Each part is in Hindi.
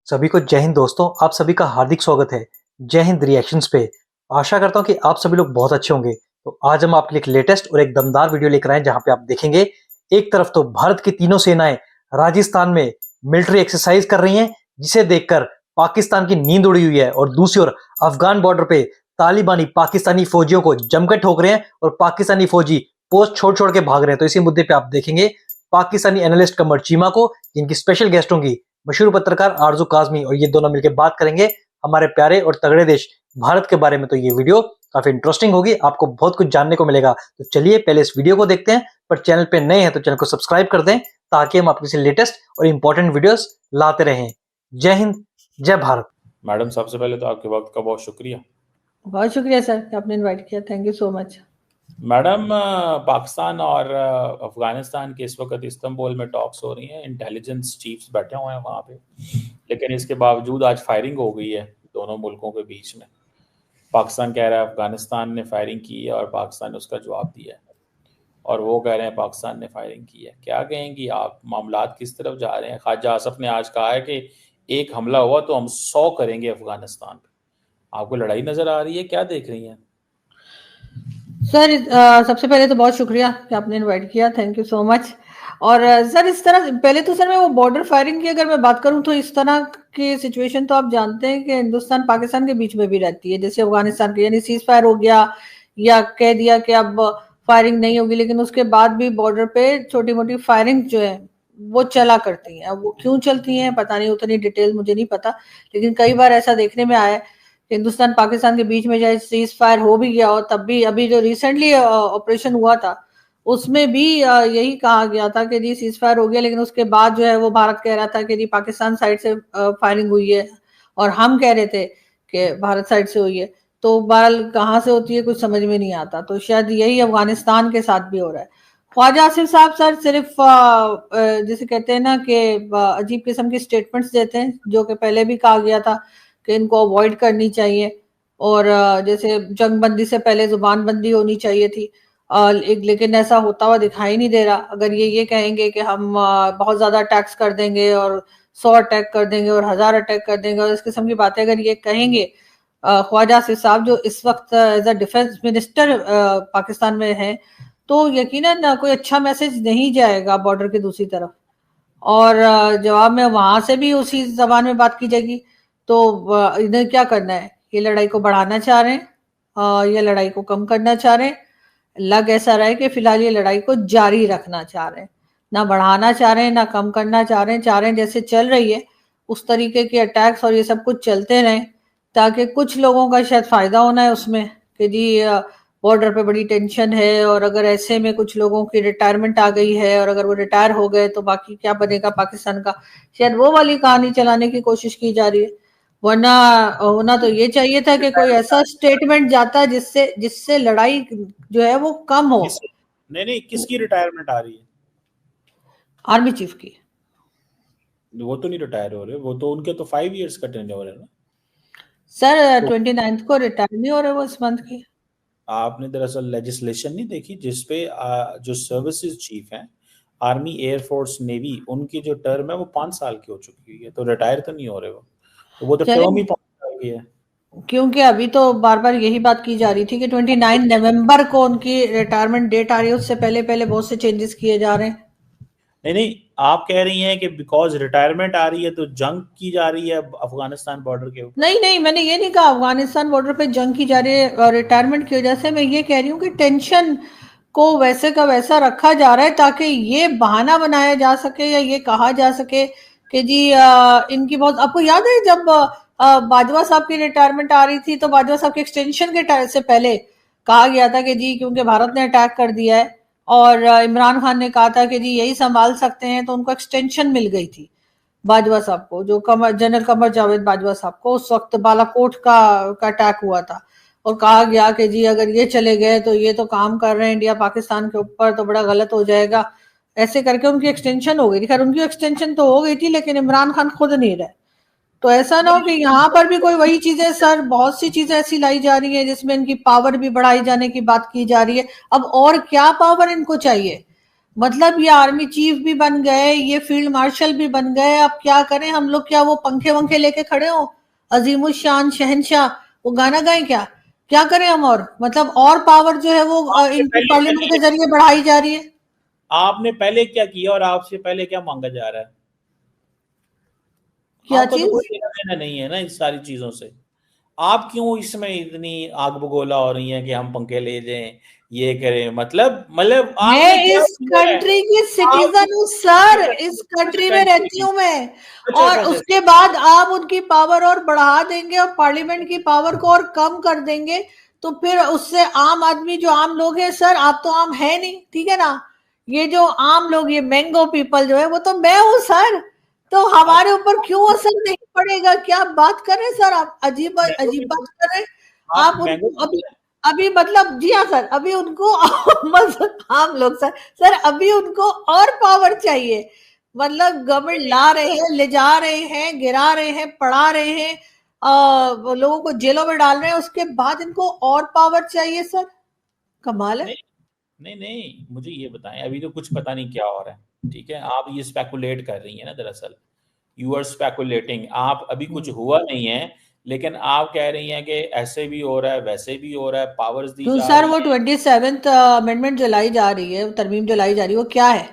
सभी को जय हिंद दोस्तों, आप सभी का हार्दिक स्वागत है जय हिंद रिएक्शंस पे। आशा करता हूँ कि आप सभी लोग बहुत अच्छे होंगे। तो आज हम आपके लिए एक लेटेस्ट और एक दमदार वीडियो लेकर आए जहाँ पे आप देखेंगे एक तरफ तो भारत की तीनों सेनाएं राजस्थान में मिलिट्री एक्सरसाइज कर रही हैं, जिसे देखकर पाकिस्तान की नींद उड़ी हुई है, और दूसरी ओर अफगान बॉर्डर पे तालिबानी पाकिस्तानी फौजियों को जमकर ठोक रहे हैं और पाकिस्तानी फौजी पोस्ट छोड़ छोड़ के भाग रहे हैं। तो इसी मुद्दे पे आप देखेंगे पाकिस्तानी एनालिस्ट कमर चीमा को, जिनकी स्पेशल गेस्ट होंगी मशहूर पत्रकार आरजू काजमी, और ये दोनों मिलकर बात करेंगे हमारे प्यारे और तगड़े देश भारत के बारे में। तो ये वीडियो काफी इंटरेस्टिंग होगी, आपको बहुत कुछ जानने को मिलेगा। तो चलिए पहले इस वीडियो को देखते हैं, पर चैनल पे नए हैं तो चैनल को सब्सक्राइब कर दें ताकि हम आपके लेटेस्ट और इंपॉर्टेंट वीडियोस लाते रहें। जय हिंद, जय भारत। मैडम, सबसे पहले तो आपके वक्त का बहुत शुक्रिया। बहुत शुक्रिया सर कि आपने इनवाइट किया, thank you so much. Madam, Pakistan और अफगानिस्तान के इस वक्त इस्तांबुल में टॉक्स हो रही हैं, इंटेलिजेंस चीफ्स बैठे हुए हैं वहाँ पे, लेकिन इसके बावजूद आज फायरिंग हो गई है दोनों मुल्कों के बीच में। पाकिस्तान कह रहा है अफगानिस्तान ने फायरिंग की है और पाकिस्तान ने उसका जवाब दिया है, और वो कह रहे हैं पाकिस्तान ने फायरिंग की है। क्या कहेंगी आप, मामलात किस तरफ जा रहे हैं? ख्वाजा आसफ ने आज कहा है कि एक हमला हुआ तो हम 100 करेंगे अफगानिस्तान पे। आपको लड़ाई नजर आ रही है, क्या देख रही हैं? सर सबसे पहले तो बहुत शुक्रिया कि आपने इनवाइट किया, थैंक यू सो मच। और सर इस तरह पहले तो सर मैं वो बॉर्डर फायरिंग की अगर मैं बात करूं तो इस तरह की सिचुएशन तो आप जानते हैं कि हिंदुस्तान पाकिस्तान के बीच में भी रहती है, जैसे अफगानिस्तान के, यानी सीज फायर हो गया या कह दिया कि अब फायरिंग नहीं होगी, लेकिन उसके बाद भी बॉर्डर पे छोटी मोटी फायरिंग जो है वो चला करती हैं। अब वो क्यों चलती हैं पता नहीं, उतनी डिटेल मुझे नहीं पता, लेकिन कई बार ऐसा देखने में आया है हिंदुस्तान पाकिस्तान के बीच में चाहे सीज फायर हो भी गया और तब भी अभी जो रिसेंटली ऑपरेशन हुआ था उसमें भी यही कहा गया था कि जी सीज फायर हो गया, लेकिन उसके बाद जो है वो भारत कह रहा था कि जी पाकिस्तान साइड से फायरिंग हुई है और हम कह रहे थे कि भारत साइड से हुई है। तो बहरहाल कहाँ से होती है कुछ समझ में नहीं आता। तो शायद यही अफगानिस्तान के साथ भी हो रहा है। ख्वाजा आसिफ साहब सर सिर्फ जैसे कहते हैं ना कि अजीब किस्म की स्टेटमेंट्स देते हैं, जो कि पहले भी कहा गया था कि इनको अवॉइड करनी चाहिए, और जैसे जंगबंदी से पहले जुबानबंदी होनी चाहिए थी, लेकिन ऐसा होता हुआ दिखाई नहीं दे रहा। अगर ये कहेंगे कि हम बहुत ज्यादा अटैक्स कर देंगे और 100 अटैक कर देंगे और 1000 अटैक कर देंगे और इस किस्म की बातें अगर ये कहेंगे ख्वाजा आसिफ साहब, जो इस वक्त as a defence minister Pakistan में है, तो यकीनन कोई अच्छा मैसेज नहीं जाएगा बॉर्डर की दूसरी तरफ, और जवाब में वहां से भी उसी जबान में बात की जाएगी। तो इन्हें क्या करना है, ये लड़ाई को बढ़ाना चाह रहे हैं या लड़ाई को कम करना चाह रहे हैं? लग ऐसा रहा है कि फिलहाल ये लड़ाई को जारी रखना चाह रहे हैं, ना बढ़ाना चाह रहे हैं ना कम करना चाह रहे हैं जैसे चल रही है उस तरीके के अटैक्स और ये सब कुछ चलते रहें, ताकि कुछ लोगों का शायद फायदा होना है उसमें कि जी बॉर्डर पे बड़ी टेंशन है, और अगर ऐसे में कुछ लोगों की रिटायरमेंट आ गई है और अगर वो रिटायर हो गए तो बाकी क्या बनेगा पाकिस्तान का, शायद वो वाली कहानी चलाने की कोशिश की जा रही है। वरना होना तो ये चाहिए था कि कोई ऐसा स्टेटमेंट जाता जिससे जिससे लड़ाई जो है वो कम हो। नहीं, किसकी रिटायरमेंट आ रही है? आर्मी चीफ की। वो तो नहीं रिटायर हो रहे, वो तो उनके तो 5 इयर्स का टेन्योर है ना सर 29 को रिटायर नहीं हो रहे वो इस मंथ की। आपने दरअसल लेजिस्लेशन नहीं देखी जिसपे जो सर्विसेज चीफ हैं, आर्मी, एयरफोर्स, नेवी, उनकी जो टर्म है वो 5 साल की हो चुकी है, तो रिटायर तो नहीं हो रहे वो तो टर्म ही 5 साल की है। क्योंकि अभी तो बार बार यही बात की जा रही थी कि 29 नवंबर को उनकी रिटायरमेंट डेट आ रही है, उससे पहले पहले बहुत से चेंजेस किए जा रहे हैं। नहीं, आप कह रही हैं कि बिकॉज रिटायरमेंट आ रही है तो जंग की जा रही है अफगानिस्तान बॉर्डर के ऊपर। नहीं, मैंने ये नहीं कहा अफगानिस्तान बॉर्डर पे जंग की जा रही है रिटायरमेंट की वजह से। मैं ये कह रही हूँ कि टेंशन को वैसे का वैसा रखा जा रहा है ताकि ये बहाना बनाया जा सके या ये कहा जा सके कि जी इनकी बहुत, आपको याद है जब बाजवा साहब की रिटायरमेंट आ रही थी तो बाजवा साहब के एक्सटेंशन के से पहले कहा गया था कि जी क्योंकि भारत ने अटैक कर दिया है और इमरान खान ने कहा था कि जी यही संभाल सकते हैं, तो उनको एक्सटेंशन मिल गई थी बाजवा साहब को, जो जनरल कमर जावेद बाजवा साहब को। उस वक्त बालाकोट का अटैक हुआ था और कहा गया कि जी अगर ये चले गए तो ये तो काम कर रहे हैं इंडिया पाकिस्तान के ऊपर, तो बड़ा गलत हो जाएगा, ऐसे करके उनकी एक्सटेंशन हो गई थी। खैर उनकी एक्सटेंशन तो हो गई थी लेकिन इमरान खान खुद नहीं रहे। तो ऐसा ना हो कि यहाँ पर भी कोई वही चीजें, सर बहुत सी चीजें ऐसी लाई जा रही है जिसमें इनकी पावर भी बढ़ाई जाने की बात की जा रही है। अब और क्या पावर इनको चाहिए? मतलब ये आर्मी चीफ भी बन गए, ये फील्ड मार्शल भी बन गए, अब क्या करें हम लोग? क्या वो पंखे वंखे लेके खड़े हो, अजीमुल शान शहनशाह, वो गाना गाएं क्या? क्या करें हम? और मतलब और पावर जो है वो आपने इनकी पहले क्या पार्लियामेंट के किया? जरिए बढ़ाई जा रही है। आपने पहले क्या किया और आपसे पहले क्या मांगा जा रहा है? क्या आपका तो चीज? कोई लेना देना नहीं है ना इस सारी चीजों से। आप क्यों इसमें इतनी आग बगोला हो रही है कि हम पंखे ले जाएं, ये करें? मतलब मैं आपने क्या इस किया है? कंट्री की आपने सिटीजन हूँ सर, इस अच्छा कंट्री में कंट्री रहती की, हूँ मैं। अच्छा और अच्छा अच्छा उसके बाद आप उनकी पावर और बढ़ा देंगे और पार्लियामेंट की पावर को और कम कर देंगे, तो फिर उससे आम आदमी, जो आम लोग हैं सर, आप तो आम है नहीं, ठीक है ना? ये जो आम लोग, ये मैंगो पीपल जो है, वो तो मैं हूँ सर। तो हमारे ऊपर क्यों असर नहीं पड़ेगा? क्या बात कर रहे हैं सर आप? अजीब मैंगो अजीब बात पीपल, कर रहे हैं। आप आप मैंगो उनको अभी पीपल है। अभी मतलब, जी हाँ सर, अभी उनको मतलब आम लोग सर, अभी उनको और पावर चाहिए। मतलब गवर्नमेंट ला रहे हैं, ले जा रहे हैं, गिरा रहे हैं, पढ़ा रहे हैं, वो लोगों को जेलों में डाल रहे हैं, उसके बाद इनको और पावर चाहिए सर। कमाल है। नहीं नहीं नहीं, मुझे ये बताएं, अभी तो कुछ पता नहीं क्या हो रहा है, ठीक है? आप ये स्पेकुलेट कर रही हैं ना, दरअसल यू आर स्पेकुलेटिंग। आप अभी कुछ हुआ नहीं है, लेकिन आप कह रही हैं कि ऐसे भी हो रहा है, वैसे भी हो रहा है, पावर्स दी तो जा सर रही वो हैं। 27th अमेंडमेंट जलाई जा रही है, तरमीम जलाई जा रही है, वो क्या है?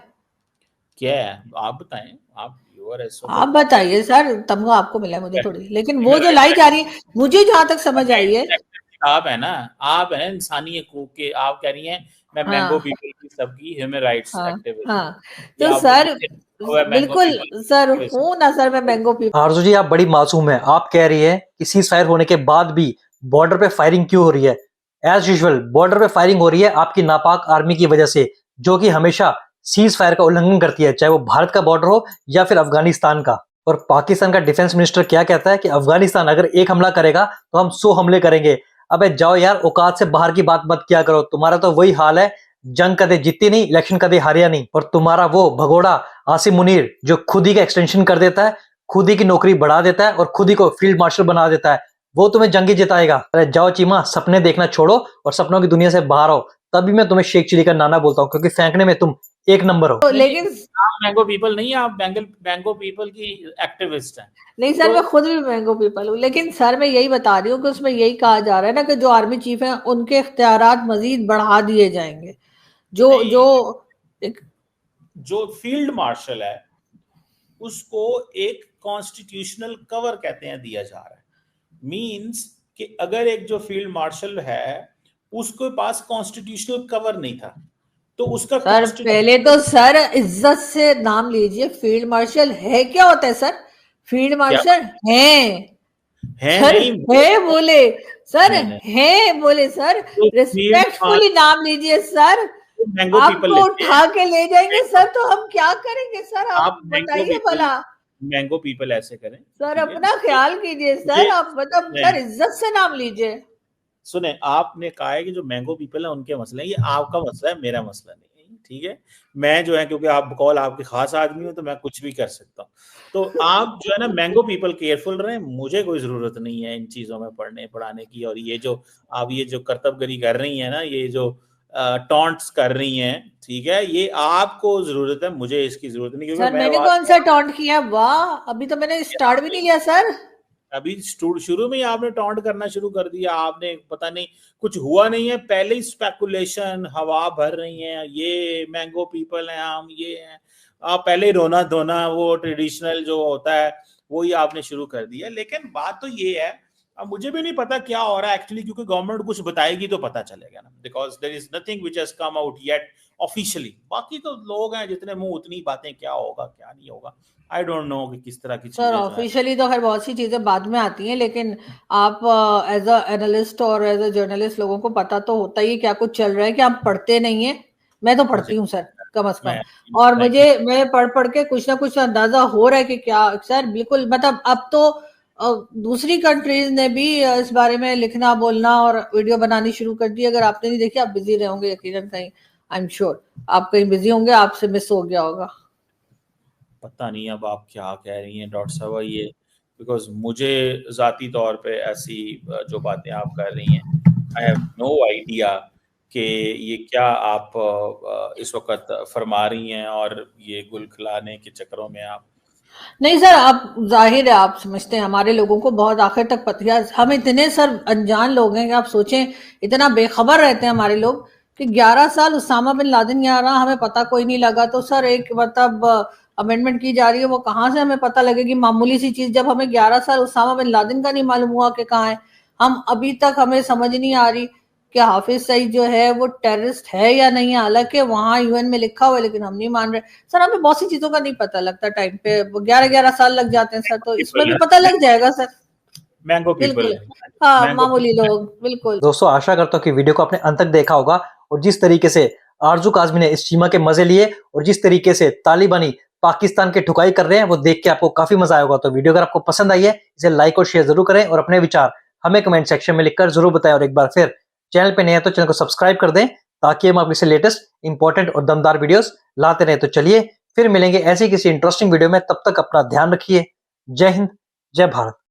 क्या है आप बताएं? आप यू आर इस आप वक्त बताइए सर, तमगा आपको मिला है, मुझे थोड़ी। लेकिन वो ह्यूमन जो लाई जा राइट्स रही है, मुझे जहां तक समझ आई है। एक्टिविस्ट आप है ना, आप है इंसानी हकूक के, आप कह रही हैं मैं मैंगो हाँ, पीपल की सबकी ह्यूमन राइट्स हाँ, एक्टिविस्ट हूँ। हाँ। ये तो आपने सर, मुझे हुआ है मैंगो बिल्कुल पीपल सर, एक्टिविस्ट। हूँ ना सर, मैं मैंगो पी। आरजू जी, आप बड़ी मासूम है। आप कह रही है कि सीज फायर होने के बाद भी बॉर्डर पे फायरिंग क्यों हो रही है? एज यूजुअल बॉर्डर पे फायरिंग हो रही है आपकी नापाक आर्मी की वजह से, जो कि हमेशा सीज फायर का उल्लंघन करती है, चाहे वो भारत का बॉर्डर हो या फिर अफगानिस्तान का। और पाकिस्तान का डिफेंस मिनिस्टर क्या कहता है कि अफगानिस्तान अगर एक हमला करेगा तो हम 100 हमले करेंगे। अबे जाओ यार, औकात से बाहर की बात मत किया करो। तुम्हारा तो वही हाल है, जंग कदे जीती नहीं, इलेक्शन कदे हारिया नहीं। और तुम्हारा वो भगोड़ा आसिम मुनीर, जो खुद ही का एक्सटेंशन कर देता है, खुद ही की नौकरी बढ़ा देता है और खुद ही को फील्ड मार्शल बना देता है, वो तुम्हें जंगी जिताएगा। अरे जाओ चीमा, सपने देखना छोड़ो और सपनों की दुनिया से बाहर आओ, तभी मैं तुम्हें शेख चिली का नाना बोलता हूँ, क्योंकि फेंकने में तुम एक नंबर हो। तो नहीं नहीं, लेकिन आप मैंगो पीपल नहीं, आप मैंगो पीपल की एक्टिविस्ट हैं। नहीं सर, तो मैं खुद भी मैंगो पीपल हूँ, लेकिन सर मैं यही बता रही हूँ कि उसमें यही कहा जा रहा है ना कि जो आर्मी चीफ है उनके इख्तियारात मजीद बढ़ा दिए जाएंगे। जो नहीं, जो एक, जो फील्ड मार्शल है उसको एक कॉन्स्टिट्यूशनल कवर कहते हैं दिया जा रहा है। मींस कि अगर एक जो फील्ड मार्शल है उसके पास कॉन्स्टिट्यूशनल कवर नहीं था, तो उसका सर पहले कॉन्स्टिट्यूशनल तो सर इज्जत से नाम लीजिए। फील्ड मार्शल है क्या होता है सर? फील्ड क्या मार्शल है है? सर, नहीं है बोले सर, नहीं नहीं, है बोले सर। तो फील्ड रिस्पेक्टफुली नाम लीजिए सर। मैंगो पीपल आपको लेते हैं। उठा के ले जाएंगे सर, तो हम क्या करेंगे सर? आप आप बताइए भला। मैंगो पीपल ऐसे करें, सर ठीक है? अपना ख्याल कीजिए ये सर, आप मतलब सुने सर इज्जत से नाम लीजिए। सुने, आपने कहा है कि जो मैंगो पीपल है उनके मसले हैं, ये आपका मसला है, मेरा मसला नहीं है, ठीक है? मैं जो है, क्योंकि आप बकौल आपके खास आदमी हो, तो मैं कुछ भी कर सकता हूँ। तो आप जो है ना मैंगो पीपल केयरफुल रहें, मुझे कोई जरूरत नहीं है इन चीजों में पढ़ने पढ़ाने की। और ये जो आप ये जो कर्तव्यगिरी कर रही है ना, ये जो टॉन्ट्स कर रही हैं, ठीक है, ये आपको जरूरत है, मुझे इसकी जरूरत नहीं, क्योंकि सर मैं मैंने कौन सा टॉन्ट किया? वाह, अभी तो मैंने स्टार्ट भी नहीं लिया सर। अभी शुरू में ही आपने टॉन्ट करना शुरू कर दिया। आपने पता नहीं, कुछ हुआ नहीं है, पहले ही स्पेकुलेशन हवा भर रही है, ये मैंगो पीपल है, हम ये हैं। आप पहले ही रोना धोना, वो ट्रेडिशनल जो होता है वो ही आपने शुरू कर दिया। लेकिन बात तो ये है, अब मुझे भी नहीं पता क्या हो रहा है एक्चुअली, क्योंकि गवर्नमेंट कुछ बताएगी तो पता चलेगा ना, because there is nothing which has come out yet officially. बाकी तो लोग हैं जितने मुंह उतनी बातें, क्या होगा क्या नहीं होगा, आई डोंट नो कि किस तरह की सर चीजें जो है। ऑफिशियली तो खैर बहुत सी चीजें बाद में आती हैं, लेकिन आप एज अ एनालिस्ट और एज अ जर्नलिस्ट लोगों को पता तो होता ही है क्या कुछ चल रहा है, कि आप पढ़ते नहीं है। मैं तो मुझे पढ़ती हूँ सर, कम से कम। मैं और मैं मैं पढ़ पढ़ के कुछ ना कुछ अंदाजा हो रहा है कि क्या सर, बिल्कुल मतलब अब तो दूसरी कंट्रीज ने भी इस बारे में लिखना बोलना और वीडियो बनानी शुरू कर दी। अगर आपने नहीं देखी, आप बिजी रहे होंगे यकीनन कहीं, आई एम श्योर आप कहीं बिजी होंगे, आपसे मिस हो गया होगा। पता नहीं अब आप क्या कह रही हैं डॉक्टर साहब ये, बिकॉज मुझे जाती तौर पे ऐसी जो बातें आप कर रही हैं, आई हैव नो आइडिया कि ये क्या आप इस वक़्त फरमा रही हैं और ये गुल खिलाने के चक्करों में आप नहीं सर, आप जाहिर है आप समझते हैं हमारे लोगों को बहुत आखिर तक पता है। हम इतने सर अनजान लोग हैं कि आप सोचें, इतना बेखबर रहते हैं हमारे लोग कि 11 साल उसामा बिन लादेन यहाँ रहा, हमें पता कोई नहीं लगा। तो सर एक मतलब अमेंडमेंट की जा रही है, वो कहाँ से हमें पता लगेगी? मामूली सी चीज, जब हमें 11 साल उसामा बिन लादेन का नहीं मालूम हुआ कि कहाँ है। हम अभी तक हमें समझ नहीं आ रही कि हाफिज सईद जो है वो टेररिस्ट है या नहीं है। हालांकि वहां यूएन में लिखा हुआ है, लेकिन हम नहीं मान रहे। सर हमें बहुत सी चीजों का नहीं पता लगता टाइम पे, 11-11 साल लग जाते हैं सर, तो इसमें पीपल भी हैं, पता लग जाएगा सर। मैंगो पीपल बिल्कुल, हैं, हाँ मैंगो मामूली लोग, बिल्कुल। दोस्तों आशा करता हूँ कि वीडियो को आपने अंत तक देखा होगा और जिस तरीके से आरजू काज़मी ने इस चीमा के मजे लिए और जिस तरीके से तालिबानी पाकिस्तान के ठुकाई कर रहे हैं वो देख के आपको काफी मजा आएगा। तो वीडियो अगर आपको पसंद आई है इसे लाइक और शेयर जरूर करें और अपने विचार हमें कमेंट सेक्शन में लिखकर जरूर बताएं। और एक बार फिर चैनल पे नए हैं तो चैनल को सब्सक्राइब कर दें ताकि हम आपसे लेटेस्ट इंपॉर्टेंट और दमदार वीडियोस लाते रहें। तो चलिए फिर मिलेंगे ऐसी किसी इंटरेस्टिंग वीडियो में, तब तक अपना ध्यान रखिए। जय हिंद, जय भारत।